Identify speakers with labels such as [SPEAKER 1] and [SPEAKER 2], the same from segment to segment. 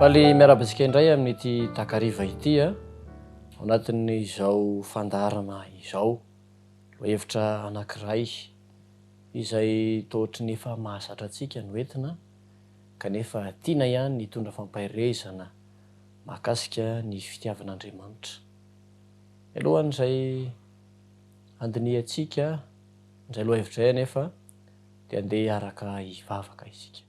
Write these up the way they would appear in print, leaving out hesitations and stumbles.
[SPEAKER 1] Faly miarabasika indray amin'ity takariva ity ao anatin'izao fandarana izao hevitra anankiray izay tohatry ny efa mahazatra antsika no entina kanefa tiana ihany ny tondra fampahirezana mahakasika ny fitiavan'Andriamanitra. Alohan'izay andiniantsika izay lohahevitra izay anefa dia andeha araka hivavaka isika.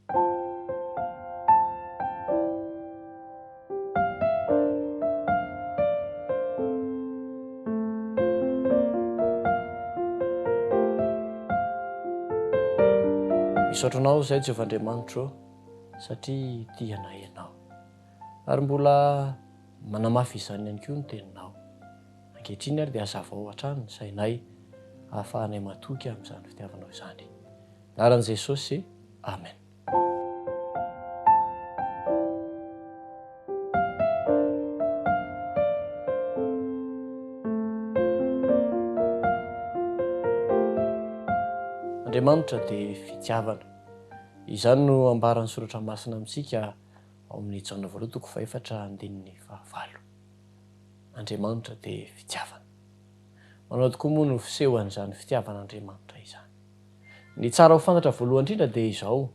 [SPEAKER 1] Misaotranao izay Jehovahandriamanitra satria tia anay ianao ary mbola manamafy izany ihany koa ny teninao. Ankehitriny ary dia hazavao hatrany ny sainay ahafahanay matoky amin'izany fitiavanao izany. Anaran'i Jesosy, amen. Andriamanitra dia fitiavana. Izany no ambaran'ny soratra masina amintsika ao amin'ny Jaona 2:4-5. Andriamanitra dia fitiavana. Manao tokoa moa no fisehoan'izany fitiavan'Andriamanitra izany. Ny tsara ho fantatra voalohany indrindra dia izao: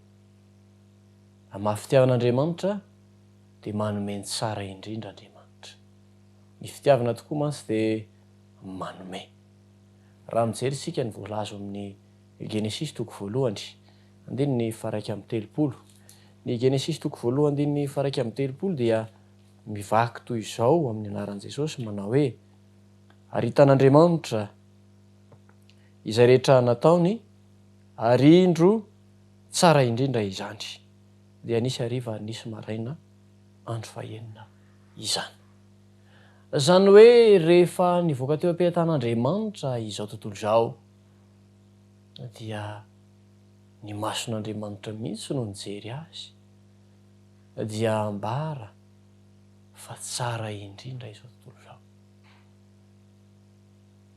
[SPEAKER 1] mahafitiavan'Andriamanitra dia manome ny tsara indrindra Andriamanitra. Ny fitiavana tokoa mantsy dia manome. Raha mijery isika ny voalazo amin'ny Genesis 1:1-3. Ny Genesis 1:1-3 dia mivaky toy izao amin'ny anaran'i Jesosy manao hoe: ary hitan'Andriamanitra izay rehetra nataony ary indro tsara indrindra izany. Dia nisy hariva nisy maraina andro fahaenina izany. Izany hoe rehefa nivoaka teo am-pitan'Andriamanitra izao tontolo izao dia ny mason'Andriamanitra mihitsy no nijery azy dia ambara fa tsara indrindra izao tontolo izao.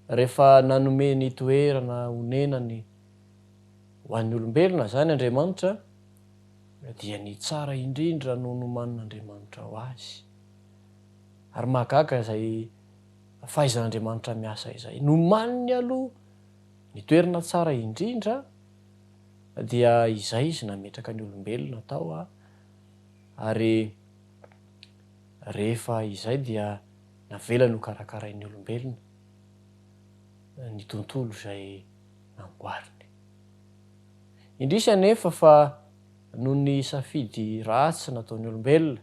[SPEAKER 1] Rehefa nanome ny toerana honenany ho an'ny olombelona zany Andriamanitra dia ny tsara indrindra no nomanin'Andriamanitra ho azy. Ary mahagaga izay fahaizan'Andriamanitra miasa izay. Nomaniny aloha ny toerana tsara indrindra dia izay izy nametraka ny olombelona tao ary rehefa izay dia navela no karakarain'ny olombelona ny tontolo izay namboariny. Indrisy anefa fa noho ny safidy ratsy nataon'ny olombelona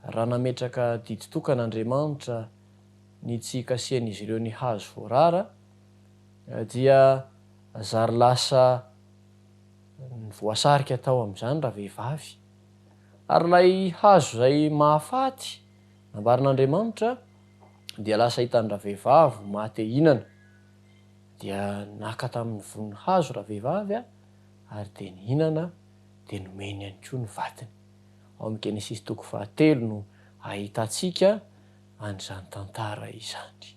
[SPEAKER 1] raha nametraka didy tokan'Andriamanitra ny tsy kasihan'izy ireo ny hazo voarara dia zary lasa voasarika tao amin'izany raha vehivavy. Ary ilay hazo izay mahafaty nambarin'Andriamanitra dia lasa hitan'ny ravehivavy maty hihinana. Dia naka tamin'ny vonin'ny hazo ravehivavy ary dia nihinana dia nomeny ihany koa ny vatiny. Ao amin'ny Genesis 1:3 no ahitantsika an'izany tantara izany.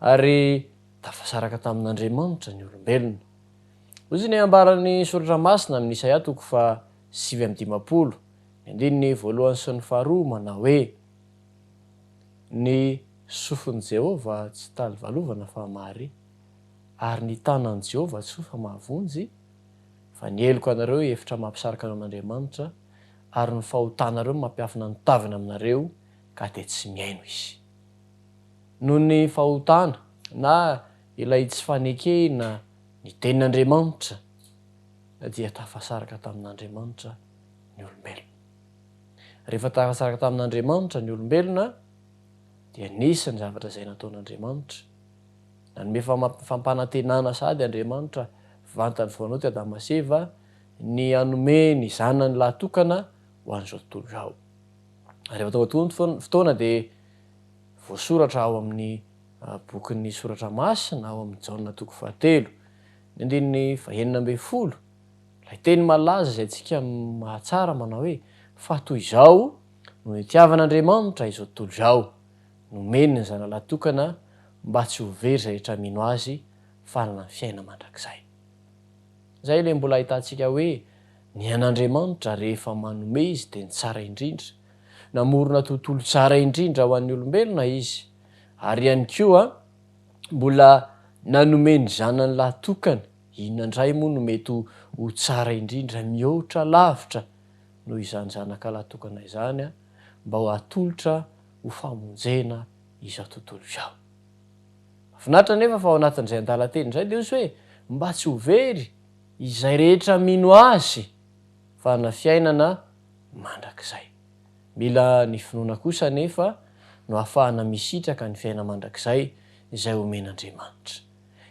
[SPEAKER 1] Ary tafasaraka tamin'Andriamanitra ny olombelona. Hoy ny ambaran'ny soratra masina amin'ny Isaia 7:15, ny 1 sy ny 2 manao hoe: ny sofin'i Jehova tsy taly valovana fa mary, ary ny tanan'i Jehova tsy fa mahavonjy, fa ny heloko anareo efitra mampisaraka amin'Andriamanitra, ary ny fahotanareo mampiafina ny taviny aminareo ka dia tsy miaino izy. Noho ny fahotana na ilay tsy fanekena ny tenin'Andriamanitra dia tafasaraka tamin'Andriamanitra ny olombelona. Rehefa tafasaraka tamin'Andriamanitra ny olombelona dia nisy ny zavatra izay nataon'Andriamanitra. Nanome fampanantenana sady Andriamanitra vantany voanao ty Adama sy Eva ny hanome ny zanany lahatokana ho an'izao tontolo izao. Rehefa tonga toy ny fotoana dia voasoratra ao amin'ny bokin'ny soratra masina ao amin'ny Jaona 3:3, ny 19, ilay teny malaza izay tsika mahatsara manao hoe: fa toy izao no nitiavan'Andriamanitra izao tontolo izao, nomeny ny zanany lahatokana mba tsy ho very izay rehetra mino azy fa hanana fiaina mandrakizay. Zay ilay mbola ahitantsika hoe ny an'Andriamanitra rehefa manome izy dia ny tsara indrindra. namorona tontolo tsara indrindra ho an'ny olombelona izy, ary ihany koa mbola nanomeny zanany lahatokana. Inona indray moa no mety ho tsara indrindra mihoatra lavitra noho izany zanaka lahatokana izany mba ho atolotra ho famonjena izao tontolo izao. Mahafinaritra nefa fa ao anatin'izay andalan-teny izay dia ozy hoe mba tsy ho very izay rehetra mino azy fa na fiainana mandrakizay. Mila ny finoana kosa nefa no ahafahana misitraka ny fiaina mandrakizay izay omen'Andriamanitra.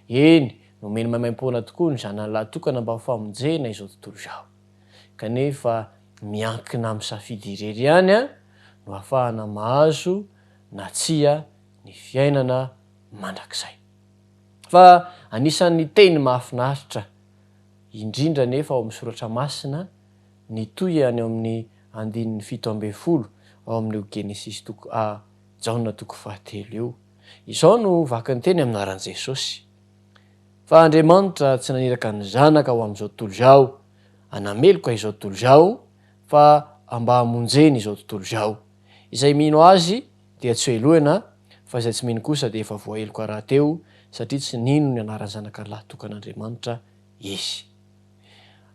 [SPEAKER 1] Eny, nomeny maimaim-poana tokoa ny zanany lahatokana mba ho famonjena izao tontolo izao. Kanefa miankina amin'ny safidy irery ihany no ahafahana mahazo na tsia ny fiainana mandrakizay. Fa anisan'ny teny mahafinaritra indrindra nefa ao amin'ny soratra masina ny toy any amin'ny 7:10 ao amin'ny Genesis Jaona 3 io. Izao no vaky ny teny amin'ny anaran'i Jesosy. Fa Andriamanitra tsy naniraka ny zanaka ho amin'izao tontolo izao hanameloka izao tontolo izao, fa mba hamonjeny izao tontolo izao. Izay mino azy dia tsy hoelohana, fa izay tsy mino kosa dia efa voaheloka rahateo, satria tsy nino ny anaran'ny zanaka lahatokan'Andriamanitra izy.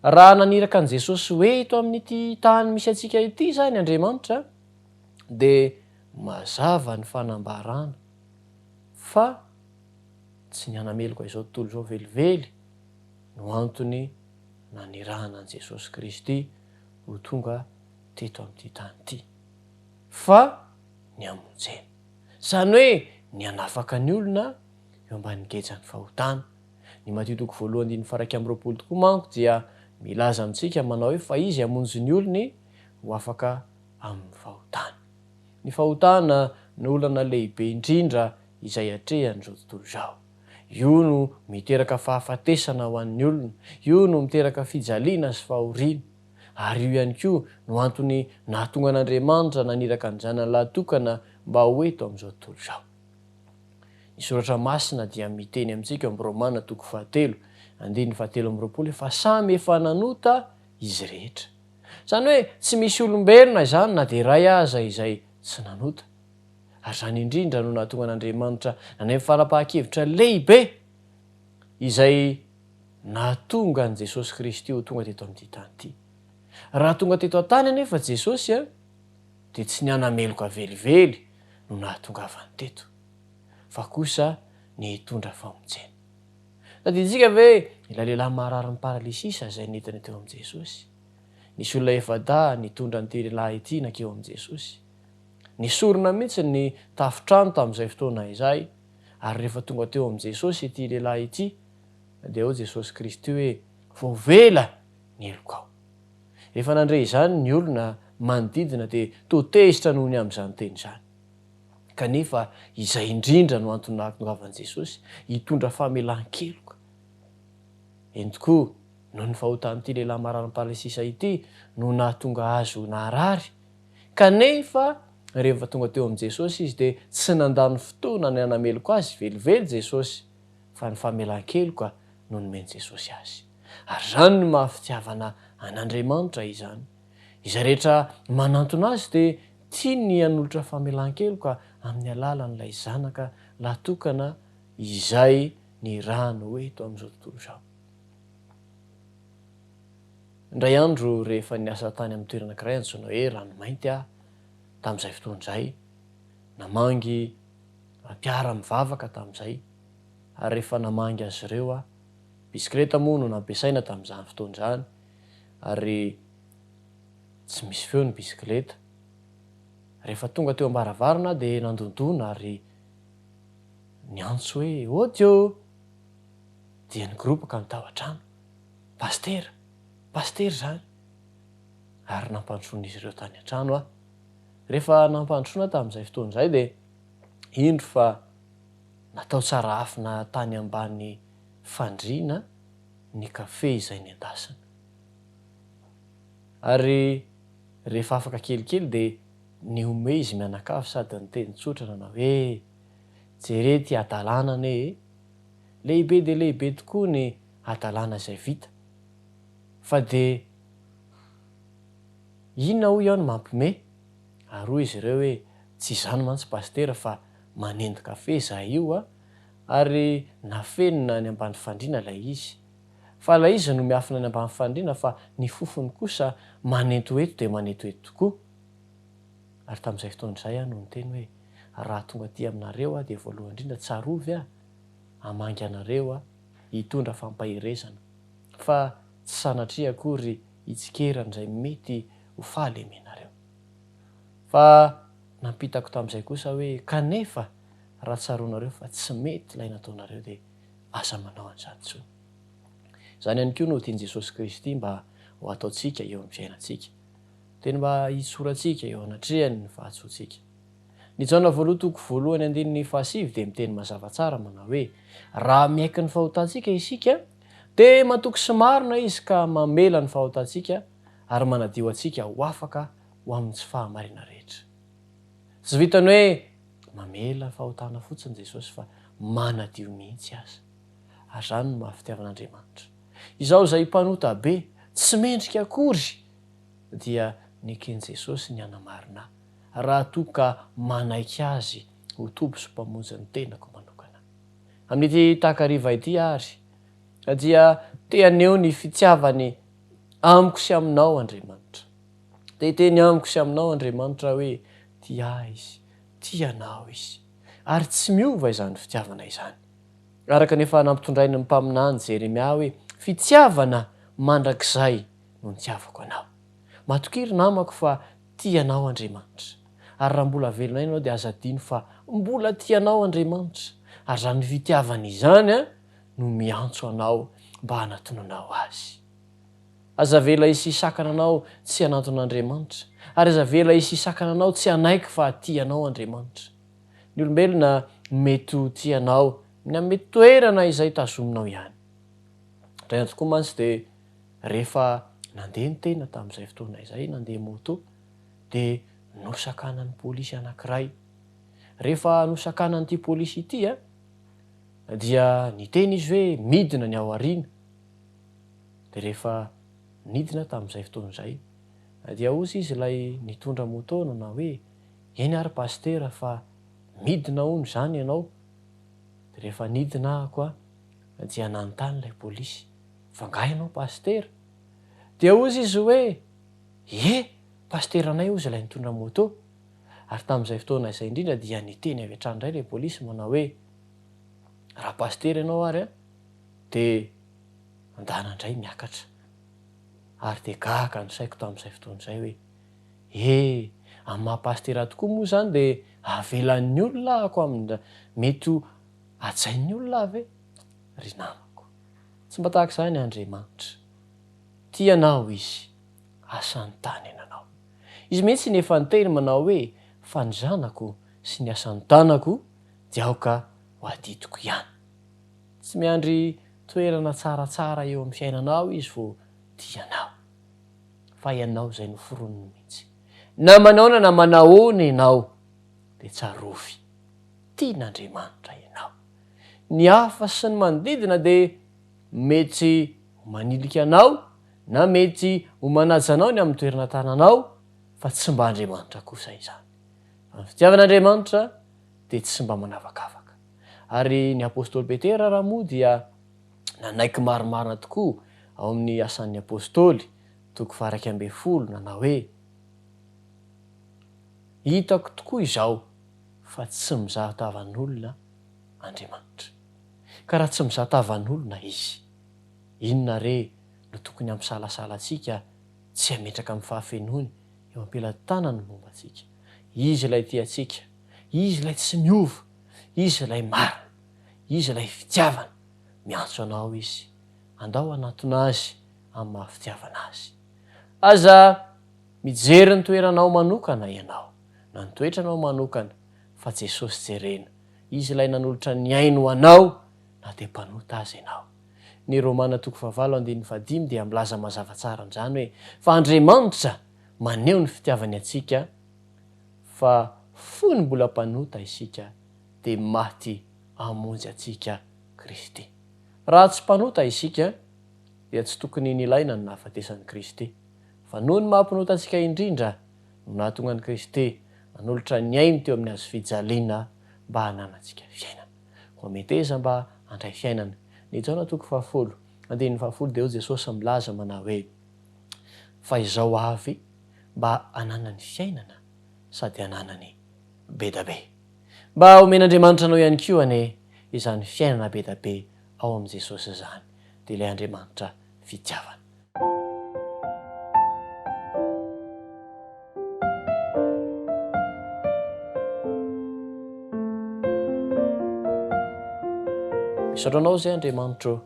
[SPEAKER 1] Raha naniraka an' Jesosy hoe eto amin'ity tany misy antsika ity zany Andriamanitra, dia mazava ny fanambarana fa tsy ny hanameloka izao tontolo izao velively no antony nanirahana an' Jesosy Kristy ho tonga teto amin'ity tany ity, fa ny hamonjena. Zany hoe ny hanafaka ny olona eo ambanin'ny gejany fahotana. Ny Matthieu 2:1-20 tokoa manko dia milaza amintsika manao hoe fa izy hamonjy ny olony ho afaka amin'ny fahotana. Ny fahotana ny olana lehibe indrindra izay atrehan'izao tontolo izao. Io no miteraka fahafatesana ho an'ny olona, io no miteraka fijaliana sy fahoriana, ary io ihany koa no antony nahatonga an'Andriamanitra naniraka ny zanany lahatokana mba ho eto amin'izao tontolo izao. Ny soratra masina dia miteny amintsika amin'ny Romana 7:17 fa samy efa nanota izy rehetra. Zany hoe tsy misy olombelona izany na dia iray aza izay tsy nanota. Ary zany indrindra no nahatonga an'Andriamanitra nanay fanapahan-kevitra lehibe izay nahatonga an' Jesosy Kristy ho tonga teto amin'ity tany ity. Raha tonga teto an-tany anefa Jesosy dia tsy ny hanameloka velively no nahatongavany teto, fa kosa ny hitondra famonjena. Tadiditsika ve ilay lehilahy marary ny paralysisa izay nentiny teo amin'i Jesosy? Nisy olona efa nitondra an'ity lehilahy ity nankeo amin'i Jesosy. Nisorona mihitsy ny tafitrano tamin'izay fotoana izay, ary rehefa tonga teo amin'i Jesosy ity lehilahy ity, dia ao Jesosy Kristy hoe voavela ny eloko ao. Rehefa nandre izany ny olona manodidina dia toa tezitra noho ny amin'izany teny izany. Kanefa izay indrindra no antony nahatongavan'i Jesosy hitondra famelan-keloka. Eny tokoa noho ny fahotan'ity lehilahy marary ny paralysisa ity no nahatonga azy ho naharary. Kanefa rehefa tonga teo amin'i Jesosy izy dia tsy nandany fotoana ny hanameloka azy velively Jesosy, fa ny famelan-keloka no nomeny Jesosy azy. Ary zany no mahafitiavana an'Andriamanitra izany. Izay rehetra manantona azy dia tiany ny hanolotra famelan-keloka amin'ny alalan'ilay zanaka lahatokana izay nirahany ho eto amin'izao tontolo izao. Indray andro rehefa niasa tany amin'ny toerana anankiray antsoina hoe Ranomainty tamin'izay fotoana izay, namangy mpiara mivavaka tamin'izay, ary rehefa namangy azy ireo bisikileta moa no nampiasaina tamin'izany fotoana izany, ary tsy misy feo ny bisikileta. Rehefa tonga teo ambaravarana dia nandondona ary niantso hoe odio, dia nigoropaka ny tao an-trano. Pastera zany. Ary nampandrosoana izy ireo tany an-trano Rehefa nampandrosoana tamin'izay fotoana izay dia indro fa natao tsara afina tany ambany fandriana ny kafe izay nendasina. Ary rehefa afaka kelikely dia niome izy mianakavy sady niteny tsotra nanao hoe jereo ty adalàna anie, lehibe dia lehibe tokoa ny adalàna izay vita, fa dia inona hoy aho no mampiome? Aroa izy ireo hoe tsy izany mantsy pastera fa manendy kafe zahay io ary nafenina ny ambany fandriana ilay izy. Fa ilay izy no miafina ny ambany fandriana fa ny fofony kosa manentoeto dia manentoeto tokoa. Ary tamin'izay fotoan'izay no niteny hoe raha tonga aty aminareo dia voalohany indrindra tsarovy hamangy anareo hitondra fampahirezana fa tsy sanatria akory hitsikeran' izay mety ho fahalemenareo. Fa nampitako tamin'izay kosa hoe kanefa raha tsaroanareo fa tsy mety ilay nataonareo dia aza manao an'izany intsony. Izany ihany koa no tian'i Jesosy Kristy mba ho ataontsika eo amin'ny fiainantsika. Teny mba hitsorantsika eo anatrehany ny fahatsoantsika. Ny Jaona voaloha toko voalohany andininy 7 dia miteny mazava tsara manao hoe raha miaiky ny fahotantsika isika dia matoky sy marina izy ka mamela ny fahotantsika ary manadio antsika ho afaka ho amin'ny tsy fahamarina rehetra. Tsy vitany hoe mamela fahotana fotsiny Jesosy fa manadio mihitsy aza. Ary izany no mahafitiavan'Andriamanitra. Izaho izay mpanota be tsy mendrika akory dia neken'i Jesosy ny anamarina raha toa ka manaiky azy ho tompy sy mpamonjy ny tenako manokana. Amin'ity takariva ity ary dia te haneho ny fitiavany amiko sy aminao Andriamanitra. Te hiteny amiko sy aminao Andriamanitra hoe tia izy, tianao izy ary tsy miova izany fitiavana izany. Araka nefa nampitondrainy ny mpaminany Jeremia hoe fitiavana mandrakizay no nitiavako anao. Matokiry namako fa tianao Andriamanitra. Ary raha mbola velona ianao dia aza adino fa mbola tianao Andriamanitra. Ary izany fitiavana izany no miantso anao mba hanatonanao azy. Aza vela hisisakana anao tsy hanaton'Andriamanitra. Ary aza vela hisisakana anao tsy hanaiky fa tianao Andriamanitra. Ny olombelona mety ho tianao ny amin'ny toerana izay tazominao ihany. Indray tokoa mantsy dia rehefa nandeha ny tena tamin'izay fotoana izay, nandeha moto dia nosakanan'ny pôlisy anankiray. Rehefa nosakanan'ity pôlisy ity dia niteny izy hoe midina ny ao aoriana. Dia rehefa nidina tamin'izay fotoana izay dia ozy izy ilay nitondra moto nanao hoe eny ary pastera fa midina hono izany ianao. Dia rehefa nidina ahako dia nanontany ilay pôlisy fa nga ianao pastera? Dia ozy izy hoe pasteranay ozy ilay nitondra moto. Ary tamin'izay fotoana izay indrindra dia niteny avy hatrany indray ilay pôlisy manao hoe raha pastera ianao ary dia andana indray miakatra. Ary dia gaga ny saiko tamin'izay fotoana izay hoe amin'ny maha-pastera tokoa moa izany dia avelan'ny olona ako amin'ny mety ho hajain'ny olona ve? Ry namako, tsy mba tahaka izany Andriamanitra. Tianao izy, asany tany iananao. Izy mihitsy nefa niteny manao hoe fa ny zanako sy ny asan'ny tanako dia aoka ho adidiko ihany. Tsy miandry toerana tsaratsara eo amin'ny fiainanao izy vao tianao. Fa ianao izay noforoniny mihitsy. Na manao na manahoana ianao dia tsarovy. Tian'Andriamanitra ianao. Ny hafa sy ny manodidina dia mety manilika anao na mety ho manaja anao ny amin'ny toerana tananao fa tsy mba Andriamanitra kosa izany. Fa ny fitiavan'Andriamanitra dia tsy mba manavakavaka. Ary ny apôstôly Petera raha moa dia nanaiky marimarina tokoa ao amin'ny asan'ny apôstôly toko 2 nanao hoe hitako tokoa izao fa tsy mizaha tavan'olona Andriamanitra. Ka raha tsy mizaha tavan'olona izy, inona re no tokony hampisalasala antsika tsy hametraka amin'ny fahafenoany eo am-pelantanany momba antsika. Izy ilay tiantsika, izy ilay tsy miova, izy ilay marina, izy ilay fitiavana. Miantso anao izy, andao anatona azy amin'ny mahafitiavana azy. Aza mijery ny toeranao manokana ianao, na ny toetranao manokana, fa Jesosy jerena. Izy ilay nanolotra ny ainy ho anao na dia mpanota azy ianao. Ny Romana 8:5 dia milaza mazava tsara an'izany hoe fa Andriamanitra maneho ny fitiavany antsika fa fony mbola mpanota isika dia maty hamonjy antsika Kristy. Raha tsy mpanota isika dia tsy tokony nilaina ny nahafatesan'i Kristy. Fa noho ny mahampanota antsika indrindra no nahatonga an'i Kristy manolotra ny ainy teo amin'ny azo fijaliana mba hananantsika fiainana. Ho meteza mba handray fiainana. Ny taona toko 10, andininy 10 dia eo Jesosy milaza manao hoe fa izao avy mba hananany fiainana sady hananany be da be. Mba omen'Andriamanitra anao ihany koa ane izany fiainana be da be ao amin'i Jesosy izany. Dia ilay Andriamanitra fitiavana. Misaotra anao izay Andriamanitra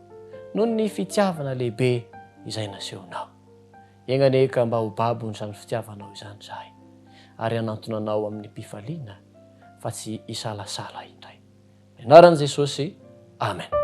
[SPEAKER 1] noho ny fitiavana lehibe izay nasehonao. Iaignane ka mba ho babon'izany fitiavanao izany izahay ary hanantona anao amin'ny mpifaliana fa tsy hisalasala indray. Ny anaran'i Jesosy, amen.